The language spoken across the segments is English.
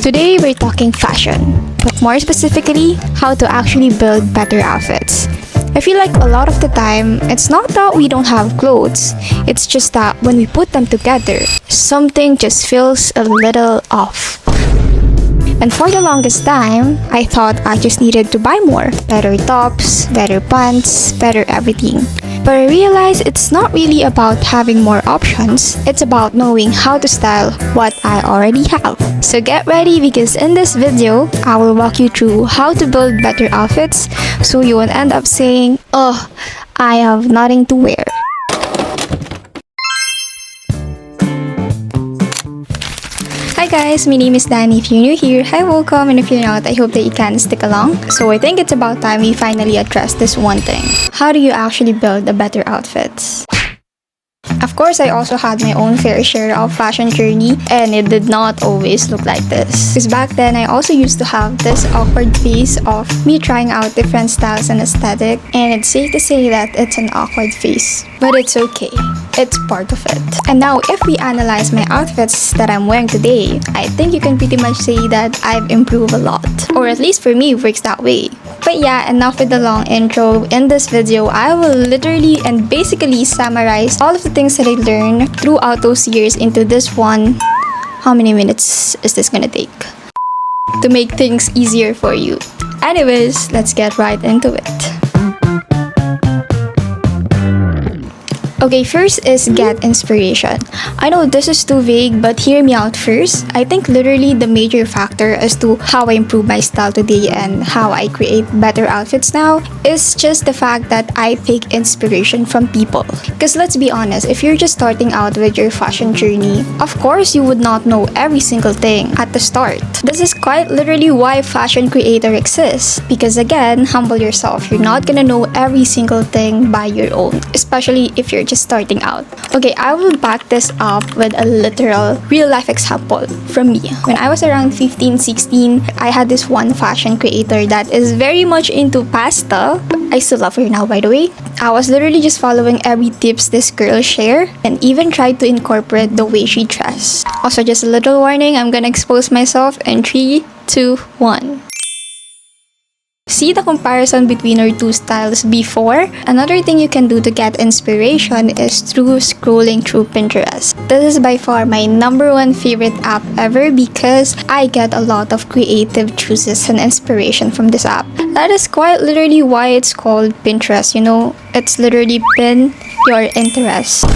Today we're talking fashion, but more specifically, how to actually build better outfits. I feel like a lot of the time, it's not that we don't have clothes, it's just that when we put them together, something just feels a little off. And for the longest time, I thought I just needed to buy more. Better tops, better pants, better everything. But I realized it's not really about having more options, it's about knowing how to style what I already have. So get ready because in this video, I will walk you through how to build better outfits so you won't end up saying, "Oh, I have nothing to wear." Hi guys, my name is Danny. If you're new here, hi, welcome, and if you're not, I hope that you can stick along. So I think it's about time we finally address this one thing. How do you actually build a better outfit? Of course, I also had my own fair share of fashion journey, and it did not always look like this. Because back then, I also used to have this awkward phase of me trying out different styles and aesthetic, and it's safe to say that it's an awkward phase. But it's okay. It's part of it. And now, if we analyze my outfits that I'm wearing today, I think you can pretty much say that I've improved a lot. Or at least for me, it works that way. But yeah, enough with the long intro. In this video, I will literally and basically summarize all of the things that I learned throughout those years into this one. How many minutes is this gonna take? To make things easier for you. Anyways, let's get right into it. Okay, first is get inspiration. I know this is too vague, but hear me out first. I think literally the major factor as to how I improve my style today and how I create better outfits now is just the fact that I take inspiration from people. Because let's be honest, if you're just starting out with your fashion journey, of course you would not know every single thing at the start. This is quite literally why fashion creator exists. Because again, humble yourself. You're not gonna know every single thing by your own, especially if you're just starting out. Okay, I will back this up with a literal real life example from me. When I was around 15, 16, I had this one fashion creator that is very much into pasta. I still love her now, by the way. I was literally just following every tips this girl shared and even tried to incorporate the way she dressed. Also, just a little warning, I'm gonna expose myself in 3, 2, 1. See the comparison between our two styles before? Another thing you can do to get inspiration is through scrolling through Pinterest. This is by far my #1 favorite app ever because I get a lot of creative choices and inspiration from this app. That is quite literally why it's called Pinterest, you know? It's literally pin your interest.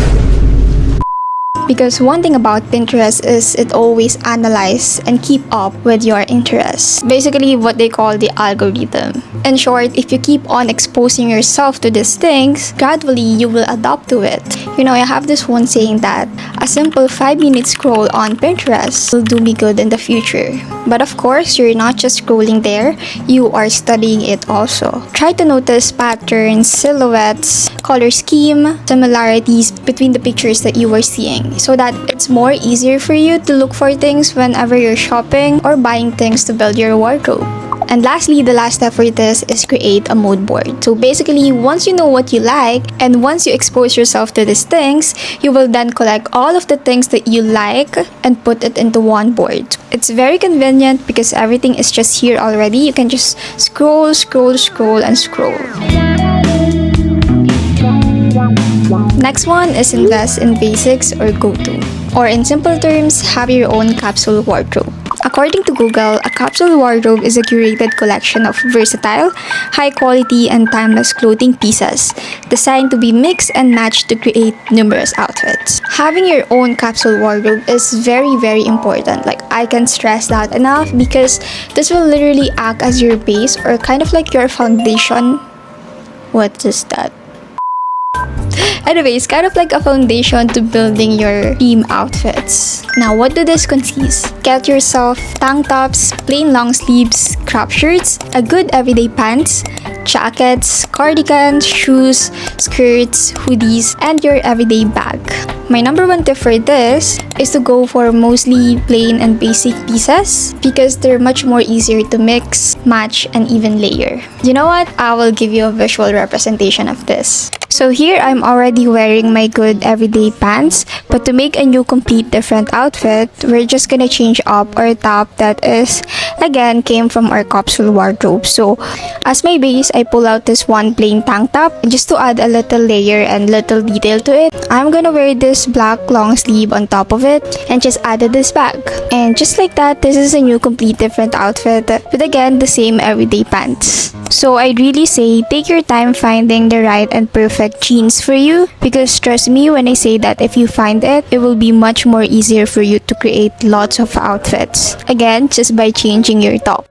Because one thing about Pinterest is it always analyzes and keep up with your interests. Basically what they call the algorithm. In short, if you keep on exposing yourself to these things, gradually you will adapt to it. You know, I have this one saying that a simple 5-minute scroll on Pinterest will do me good in the future. But of course, you're not just scrolling there, you are studying it also. Try to notice patterns, silhouettes, color scheme, similarities between the pictures that you are seeing, so that it's more easier for you to look for things whenever you're shopping or buying things to build your wardrobe. And lastly, the last step for this is create a mood board. So basically, once you know what you like and once you expose yourself to these things, you will then collect all of the things that you like and put it into one board. It's very convenient because everything is just here already. You can just scroll, scroll, scroll, and scroll. Next one is invest in basics or go-to. Or in simple terms, have your own capsule wardrobe. According to Google, a capsule wardrobe is a curated collection of versatile, high-quality, and timeless clothing pieces designed to be mixed and matched to create numerous outfits. Having your own capsule wardrobe is very, very important. Like, I can't stress that enough because this will literally act as your base or kind of like your foundation. What is that? Anyways, kind of like a foundation to building your theme outfits. Now, what do this consist? Get yourself tank tops, plain long sleeves, crop shirts, a good everyday pants, jackets, cardigans, shoes, skirts, hoodies, and your everyday bag. My #1 tip for this is to go for mostly plain and basic pieces because they're much more easier to mix, match, and even layer. You know what? I will give you a visual representation of this. So here I'm already wearing my good everyday pants, but to make a new complete different outfit, we're just gonna change up our top that is, again, came from our capsule wardrobe. So as my base, I pull out this one plain tank top, and just to add a little layer and little detail to it, I'm gonna wear this black long sleeve on top of it and just added this bag. And just like that, this is a new complete different outfit with again the same everyday pants. So I'd really say take your time finding the right and perfect jeans for you, because trust me when I say that if you find it, it will be much more easier for you to create lots of outfits. Again, just by changing your top.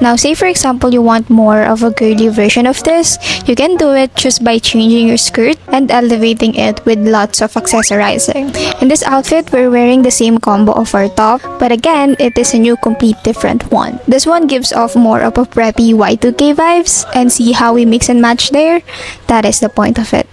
Now, say for example you want more of a girly version of this, you can do it just by changing your skirt and elevating it with lots of accessorizing. In this outfit, we're wearing the same combo of our top, but again, it is a new complete different one. This one gives off more of a preppy Y2K vibes, and see how we mix and match there? That is the point of it.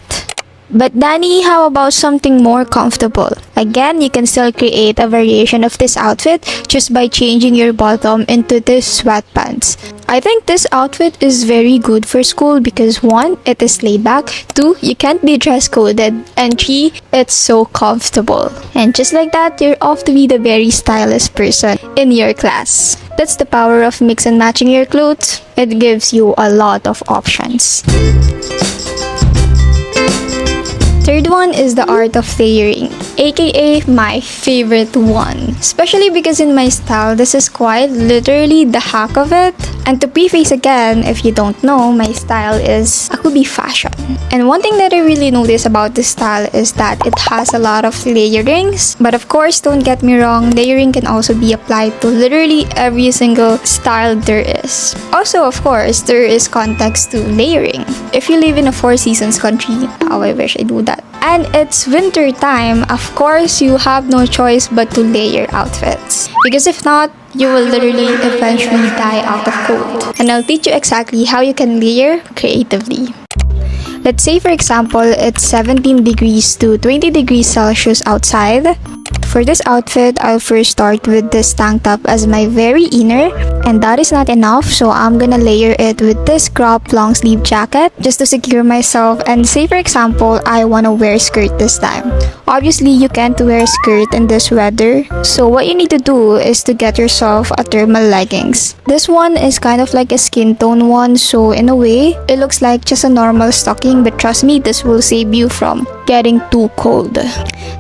But Danny, how about something more comfortable? Again, you can still create a variation of this outfit just by changing your bottom into this sweatpants. I think this outfit is very good for school because 1, it is laid back, 2, you can't be dress coded, and 3, it's so comfortable. And just like that, you're off to be the very stylish person in your class. That's the power of mix and matching your clothes. It gives you a lot of options. Third one is the art of layering, aka my favorite one. Especially because in my style, this is quite literally the hack of it. And to preface again, if you don't know, my style is akubi fashion. And one thing that I really notice about this style is that it has a lot of layerings. But of course, don't get me wrong, layering can also be applied to literally every single style there is. Also, of course, there is context to layering. If you live in a 4 seasons country, how I wish I do that. And it's winter time, of course, you have no choice but to layer outfits. Because if not, you will literally eventually die out of cold. And I'll teach you exactly how you can layer creatively. Let's say for example, it's 17 degrees to 20 degrees Celsius outside. For this outfit, I'll first start with this tank top as my very inner, and that is not enough, so I'm gonna layer it with this crop long sleeve jacket just to secure myself. And say for example, I wanna wear skirt this time. Obviously, you can't wear skirt in this weather, so what you need to do is to get yourself a thermal leggings. This one is kind of like a skin tone one, so in a way, it looks like just a normal stocking, but trust me, this will save you from getting too cold.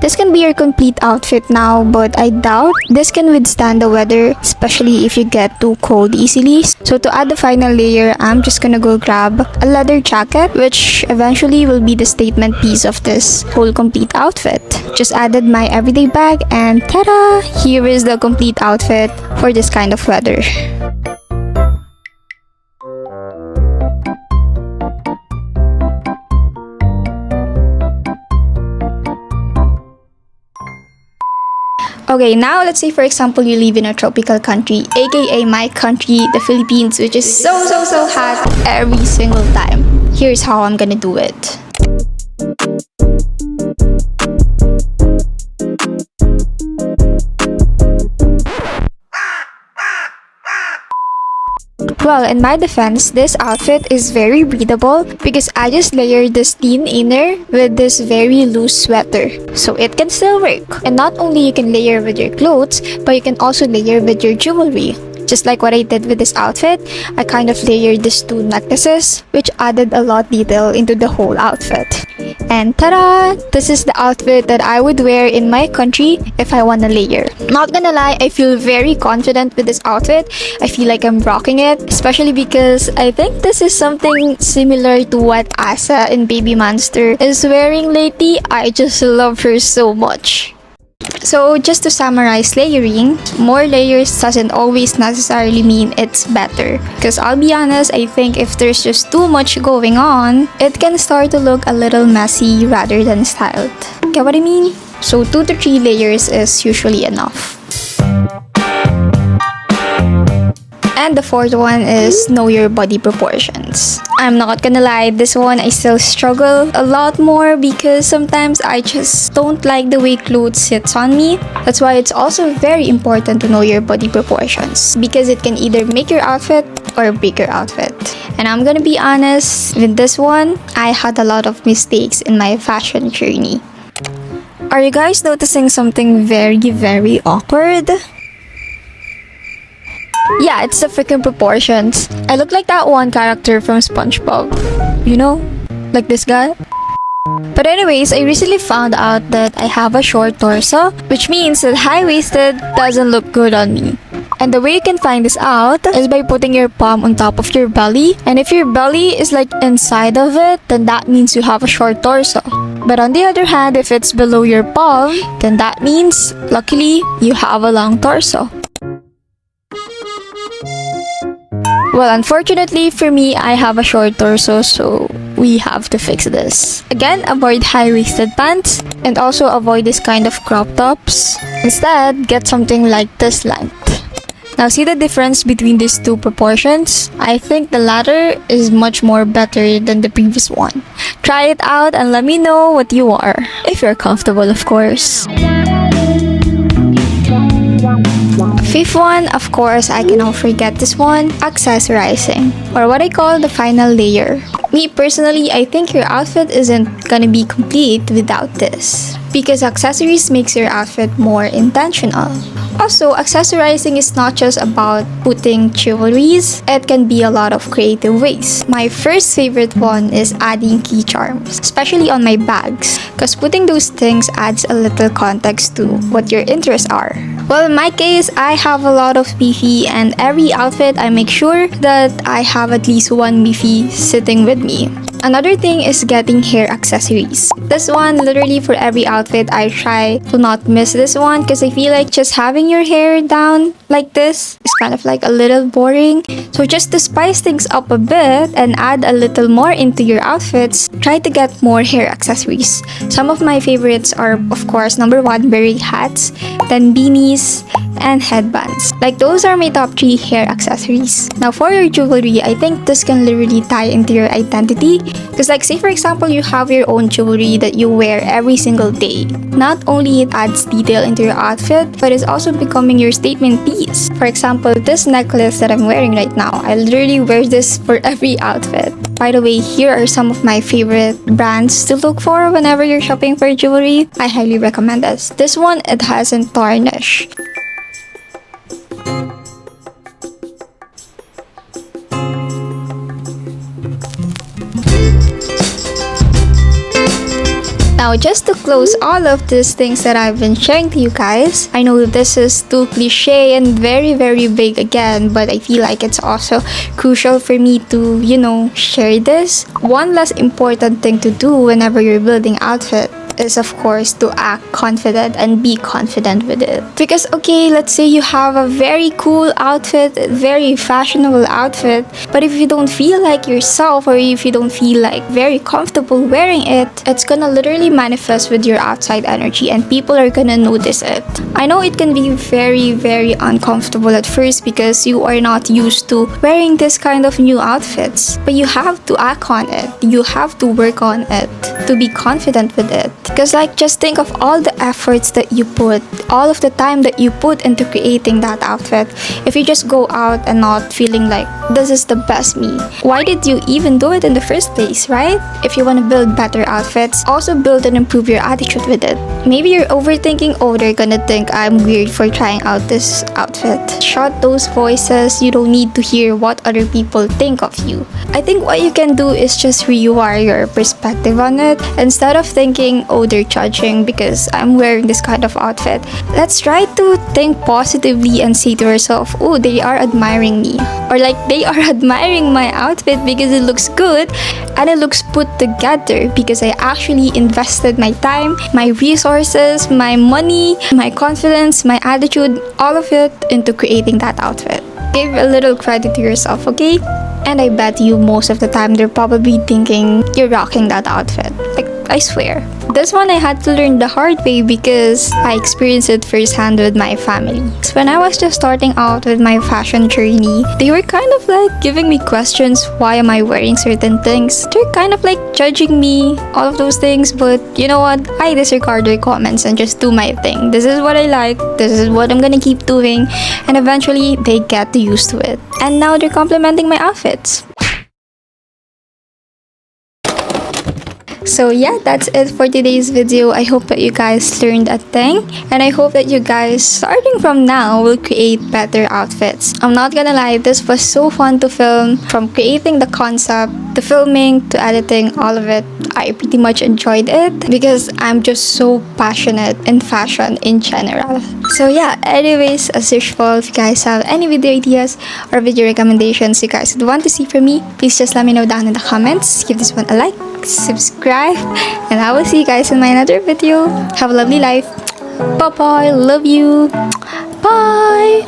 This can be your complete outfit now, but I doubt this can withstand the weather, especially if you get too cold easily. So to add the final layer, I'm just gonna go grab a leather jacket, which eventually will be the statement piece of this whole complete outfit. Just added my everyday bag, and ta-da! Here is the complete outfit for this kind of weather. Okay, now let's say for example you live in a tropical country, aka my country, the Philippines, which is so hot every single time. Here's how I'm gonna do it. Well, in my defense, this outfit is very breathable because I just layered this thin inner with this very loose sweater, so it can still work. And not only you can layer with your clothes, but you can also layer with your jewelry. Just like what I did with this outfit, I kind of layered these 2 necklaces, which added a lot detail into the whole outfit. And ta-da! This is the outfit that I would wear in my country if I wanna layer. Not gonna lie, I feel very confident with this outfit. I feel like I'm rocking it, especially because I think this is something similar to what Asa in Baby Monster is wearing lately. I just love her so much. So just to summarize layering, more layers doesn't always necessarily mean it's better. Because I'll be honest, I think if there's just too much going on, it can start to look a little messy rather than styled. Get what I mean? So 2 to 3 layers is usually enough. And the fourth one is know your body proportions. I'm not gonna lie, this one I still struggle a lot more because sometimes I just don't like the way clothes sits on me. That's why it's also very important to know your body proportions because it can either make your outfit or bigger outfit. And I'm gonna be honest, with this one, I had a lot of mistakes in my fashion journey. Are you guys noticing something very, very awkward? Yeah, it's the freaking proportions. I look like that one character from SpongeBob. You know? Like this guy. But anyways, I recently found out that I have a short torso, which means that high-waisted doesn't look good on me. And the way you can find this out is by putting your palm on top of your belly. And if your belly is like inside of it, then that means you have a short torso. But on the other hand, if it's below your palm, then that means, luckily, you have a long torso. Well, unfortunately for me, I have a short torso, so we have to fix this. Again, avoid high-waisted pants and also avoid this kind of crop tops. Instead, get something like this length. Now, see the difference between these two proportions? I think the latter is much more better than the previous one. Try it out and let me know what you are, if you're comfortable, of course. Fifth one, of course, I cannot forget this one, accessorizing, or what I call the final layer. Me personally, I think your outfit isn't gonna be complete without this, because accessories makes your outfit more intentional. Also, accessorizing is not just about putting jewelries, it can be a lot of creative ways. My first favorite one is adding key charms, especially on my bags, because putting those things adds a little context to what your interests are. Well, in my case, I have a lot of Miffy, and every outfit I make sure that I have at least one Miffy sitting with me. Another thing is getting hair accessories. This one, literally for every outfit, I try to not miss this one because I feel like just having your hair down like this is kind of like a little boring. So just to spice things up a bit and add a little more into your outfits, try to get more hair accessories. Some of my favorites are, of course, number one, beret hats, then beanies, and headbands. Like those are my top 3 hair accessories. Now for your jewelry, I think this can literally tie into your identity. Because like say for example, you have your own jewelry that you wear every single day. Not only it adds detail into your outfit, but it's also becoming your statement piece. For example, this necklace that I'm wearing right now, I literally wear this for every outfit. By the way, here are some of my favorite brands to look for whenever you're shopping for jewelry. I highly recommend this. This one, it hasn't tarnished. Now, just to close all of these things that I've been sharing to you guys, I know this is too cliche and very, very big again, but I feel like it's also crucial for me to, share this. One less important thing to do whenever you're building outfit is of course to act confident and be confident with it. Because okay, let's say you have a very cool outfit, very fashionable outfit, but if you don't feel like yourself or if you don't feel like very comfortable wearing it, it's gonna literally manifest with your outside energy and people are gonna notice it. I know it can be very, very uncomfortable at first because you are not used to wearing this kind of new outfits, but you have to act on it. You have to work on it to be confident with it. Because like just think of all the efforts that you put, all of the time that you put into creating that outfit. If you just go out and not feeling like this is the best me, why did you even do it in the first place, right? If you want to build better outfits, also build and improve your attitude with it. Maybe you're overthinking, oh, they're gonna think I'm weird for trying out this outfit. Shut those voices. You don't need to hear what other people think of you. I think what you can do is just rewire your perspective on it. Instead of thinking, oh, they're judging because I'm wearing this kind of outfit, let's try to think positively and say to yourself, oh, they are admiring me, or like they are admiring my outfit because it looks good and it looks put together because I actually invested my time, my resources, my money, my confidence, my attitude, all of it into creating that outfit. Give a little credit to yourself, okay? And I bet you most of the time they're probably thinking you're rocking that outfit. Like, I swear. This one I had to learn the hard way because I experienced it firsthand with my family. So when I was just starting out with my fashion journey, they were kind of like giving me questions, why am I wearing certain things? They're kind of like judging me, all of those things, but you know what? I disregard their comments and just do my thing. This is what I like, this is what I'm gonna keep doing, and eventually they get used to it. And now they're complimenting my outfits. So yeah, that's it for today's video. I hope that you guys learned a thing, and I hope that you guys, starting from now, will create better outfits. I'm not gonna lie, this was so fun to film. From creating the concept, to filming, to editing, all of it, I pretty much enjoyed it because I'm just so passionate in fashion in general. So yeah, anyways, as usual, if you guys have any video ideas or video recommendations you guys would want to see from me, please just let me know down in the comments. Give this one a like, subscribe, and I will see you guys in my another video. Have a lovely life. Bye bye. Love you. Bye.